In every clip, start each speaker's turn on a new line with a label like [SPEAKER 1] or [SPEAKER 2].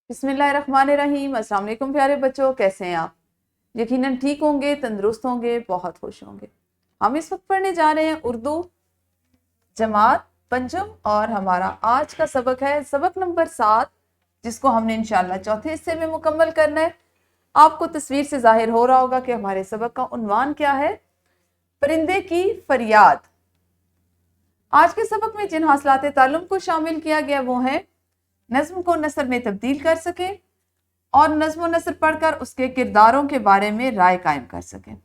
[SPEAKER 1] बिस्मिल्लाहिर्रहमानिर्रहीम। अस्सलाम वालेकुम प्यारे बच्चों, कैसे हैं आप? यकीनन ठीक होंगे, तंदुरुस्त होंगे, बहुत खुश होंगे। हम इस वक्त पढ़ने जा रहे हैं उर्दू जमात पंचम और हमारा आज का सबक है सबक नंबर 7, जिसको हमने इंशाल्लाह चौथे हिस्से में मुकम्मल करना है। आपको तस्वीर से जाहिर हो रहा होगा कि हमारे सबक का उन्वान क्या है, परिंदे की फरियाद। आज के सबक में जिन हासिलात ताल्लुम को शामिल किया गया वो है नज़्म को नसर में तब्दील कर सके और नज़्म नसर पढ़कर उसके किरदारों के बारे में राय कायम कर सकें।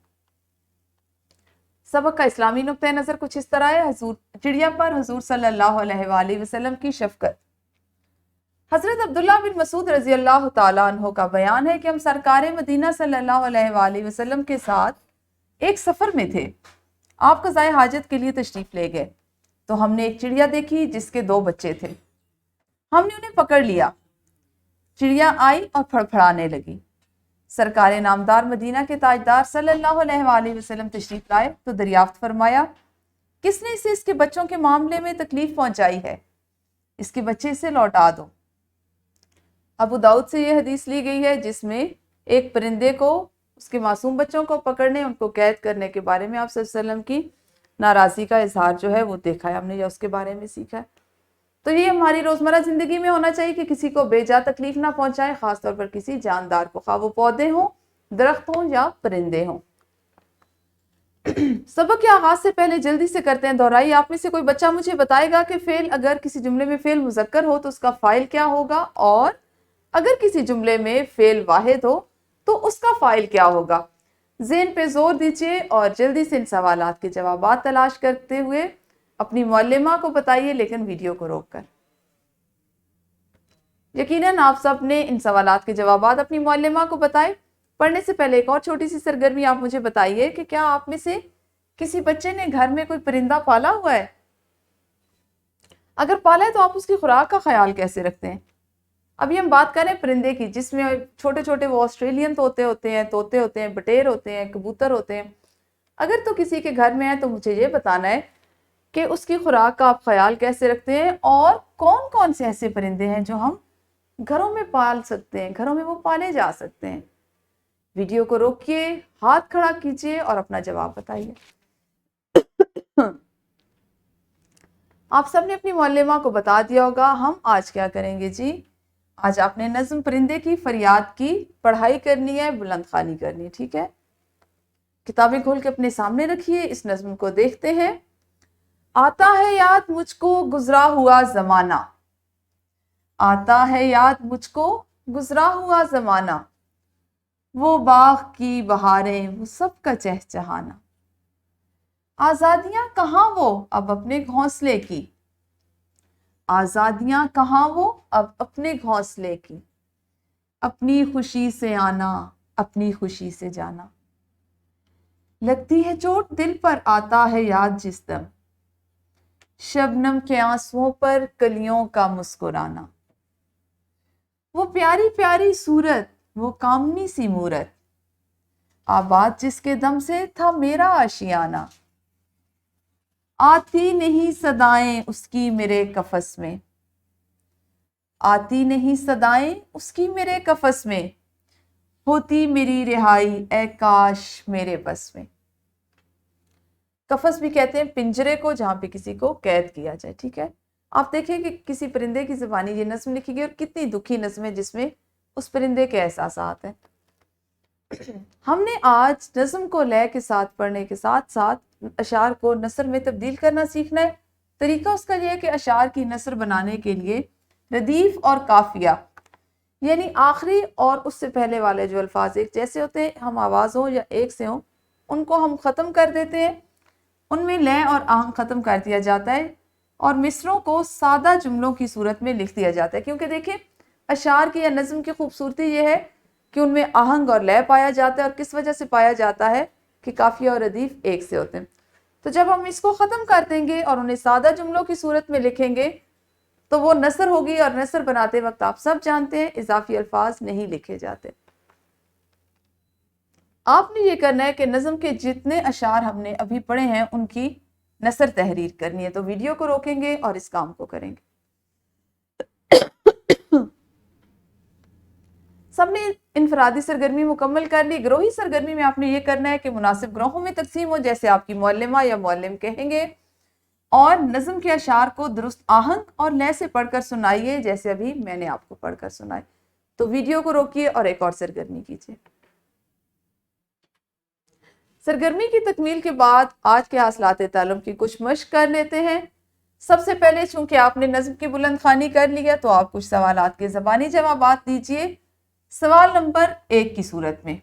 [SPEAKER 1] सबक का इस्लामी नुक्ता नज़र कुछ इस तरह है। चिड़िया पर हुजूर सल्लल्लाहु अलैहि वसल्लम की शफकत। हज़रत अब्दुल्ला बिन मसूद रज़ी अल्लाह तआला अन्हु का बयान है कि हम सरकार मदीना सल्लल्लाहु अलैहि वसल्लम के साथ एक सफ़र में थे। आप क़ज़ाए हाजत के लिए तशरीफ़ ले गए तो हमने एक चिड़िया देखी जिसके 2 बच्चे थे। हमने उन्हें पकड़ लिया। चिड़िया आई और फड़फड़ाने लगी। सरकार नामदार मदीना के ताजदार सल्लल्लाहु अलैहि वसल्लम तशरीफ लाए तो दरियाफ्त फरमाया, किसने इसे इसके बच्चों के मामले में तकलीफ पहुंचाई है, इसके बच्चे इसे लौटा दो। अबू दाऊद से यह हदीस ली गई है जिसमें एक परिंदे को उसके मासूम बच्चों को पकड़ने, उनको कैद करने के बारे में आप सल्लल्लाहु अलैहि वसल्लम की नाराज़गी का इजहार जो है वो देखा है हमने या उसके बारे में सीखा है। तो ये हमारी रोजमर्रा जिंदगी में होना चाहिए कि किसी को बेजा तकलीफ ना पहुंचाए, खासतौर पर किसी जानदार को, खा वो पौधे हों, दरख्त हों या परिंदे हों। सबक के आगाज से पहले जल्दी से करते हैं दोहराई। आप में से कोई बच्चा मुझे बताएगा कि फेल, अगर किसी जुमले में फेल मुज़क्कर हो तो उसका फाइल क्या होगा, और अगर किसी जुमले में फेल वाहिद हो तो उसका फाइल क्या होगा। ज़हन पे जोर दीजिए और जल्दी से इन सवालात के जवाब तलाश करते हुए अपनी मुअल्लिमा को बताइए, लेकिन वीडियो को रोककर। यकीनन आप सब ने इन सवालात के जवाब अपनी मुअल्लिमा को बताए। पढ़ने से पहले एक और छोटी सी सरगर्मी, आप मुझे बताइए कि क्या आप में से किसी बच्चे ने घर में कोई परिंदा पाला हुआ है? अगर पाला है तो आप उसकी खुराक का ख्याल कैसे रखते हैं? अभी हम बात करें परिंदे की, जिसमें छोटे छोटे वो ऑस्ट्रेलियन तोते होते हैं, बटेर होते हैं, कबूतर होते हैं। अगर तो किसी के घर में है तो मुझे ये बताना है कि उसकी खुराक का आप ख्याल कैसे रखते हैं और कौन कौन से ऐसे परिंदे हैं जो हम घरों में पाल सकते हैं, घरों में वो पाले जा सकते हैं। वीडियो को रोकिए, हाथ खड़ा कीजिए और अपना जवाब बताइए। आप सबने अपनी मुअल्लिमा को बता दिया होगा। हम आज क्या करेंगे जी, आज आपने नज़्म परिंदे की फरियाद की पढ़ाई करनी है, बुलंद खानी करनी है, ठीक है। किताबें खोल के अपने सामने रखिए, इस नज़्म को देखते हैं। आता है याद मुझको गुजरा हुआ जमाना, आता है याद मुझको गुजरा हुआ जमाना, वो बाग की बहारें, वो सब का चहचहाना। आजादियां कहाँ वो अब अपने घोंसले की, आजादियां कहाँ वो अब अपने घोंसले की, अपनी खुशी से आना, अपनी खुशी से जाना। लगती है चोट दिल पर आता है याद जिस दम, शबनम के आंसुओं पर कलियों का मुस्कुराना। वो प्यारी प्यारी सूरत, वो कामनी सी मूरत, आबाद जिसके दम से था मेरा आशियाना। आती नहीं सदाएं उसकी मेरे कफस में, आती नहीं सदाएं उसकी मेरे कफस में, होती मेरी रिहाई ए काश मेरे बस में। कफस भी कहते हैं पिंजरे को जहां पे किसी को कैद किया जाए, ठीक है। आप देखें कि किसी परिंदे की ज़ुबानी ये नज़्म लिखी गई और कितनी दुखी नज़्म है जिसमें उस परिंदे के एहसासात हैं। हमने आज नज़्म को लय के साथ पढ़ने के साथ साथ अशार को नसर में तब्दील करना सीखना है। तरीका उसका यह है कि अशार की नसर बनाने के लिए रदीफ और काफिया, यानी आखिरी और उससे पहले वाले जो अल्फाज एक जैसे होते हैं, हम आवाज़ हो या एक से हो, उनको हम ख़त्म कर देते हैं, उनमें लय और आहंग ख़त्म कर दिया जाता है और मिसरों को सादा जुमलों की सूरत में लिख दिया जाता है। क्योंकि देखिए अशार की या नज़्म की खूबसूरती यह है कि उनमें आहंग और लय पाया जाता है, और किस वजह से पाया जाता है कि काफिया और रदीफ एक से होते हैं। तो जब हम इसको ख़त्म कर देंगे और उन्हें सादा जुमलों की सूरत में लिखेंगे तो वो नसर होगी, और नसर बनाते वक्त आप सब जानते हैं इजाफी अल्फाज नहीं लिखे जाते। आपने ये करना है कि नज़्म के जितने अशार हमने अभी पढ़े हैं उनकी नसर तहरीर करनी है। तो वीडियो को रोकेंगे और इस काम को करेंगे। इंफरादी सरगर्मी मुकम्मल कर ली। ग्रोही सरगर्मी में आपने ये करना है कि मुनासिब ग्रोहों में तकसीम हो, जैसे आपकी मुअल्लिमा या मुअल्लिम कहेंगे, और नज़म के अशार को दुरुस्त आहंग और लय से पढ़कर सुनाइए, जैसे अभी मैंने आपको पढ़कर सुनाए। तो वीडियो को रोकिए और एक और सरगर्मी कीजिए। सरगर्मी की तकमील के बाद आज के हासिलात ताल्लुम की कुछ मश्क कर लेते हैं। सबसे पहले चूंकि आपने नज़म की बुलंद खानी कर लिया तो आप कुछ सवालात के ज़बानी जवाबात दीजिए सवाल नंबर 1 की सूरत में।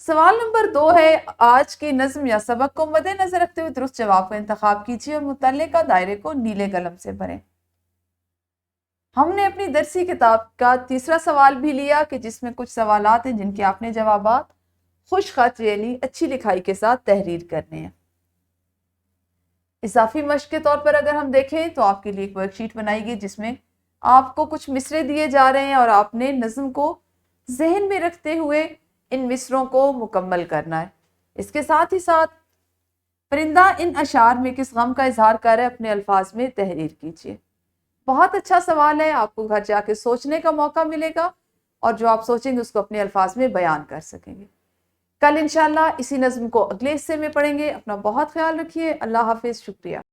[SPEAKER 1] सवाल नंबर 2 है, आज की नज़म या सबक को मद्देनजर रखते हुए दुरुस्त जवाब का इंतखाब कीजिए और मुतल्लिका दायरे को नीले कलम से भरें। हमने अपनी दरसी किताब का तीसरा सवाल भी लिया कि जिसमें कुछ सवालात हैं जिनके आपने जवाबात खुश खत यानी अच्छी लिखाई के साथ तहरीर करने हैं। इजाफी मश्क के तौर पर अगर हम देखें तो आपके लिए एक वर्कशीट बनाई गई जिसमें आपको कुछ मिसरे दिए जा रहे हैं और आपने नज़म को जहन में रखते हुए इन मिसरों को मुकम्मल करना है। इसके साथ ही साथ परिंदा इन अशार में किस गम का इजहार कर रहा है अपने अल्फाज में तहरीर कीजिए। बहुत अच्छा सवाल है, आपको घर जाके सोचने का मौका मिलेगा और जो आप सोचेंगे उसको अपने अल्फाज में बयान कर सकेंगे। कल इंशाल्लाह इसी नज़म को अगले हिस्से में पढ़ेंगे। अपना बहुत ख्याल रखिए। अल्लाह हाफिज़। शुक्रिया।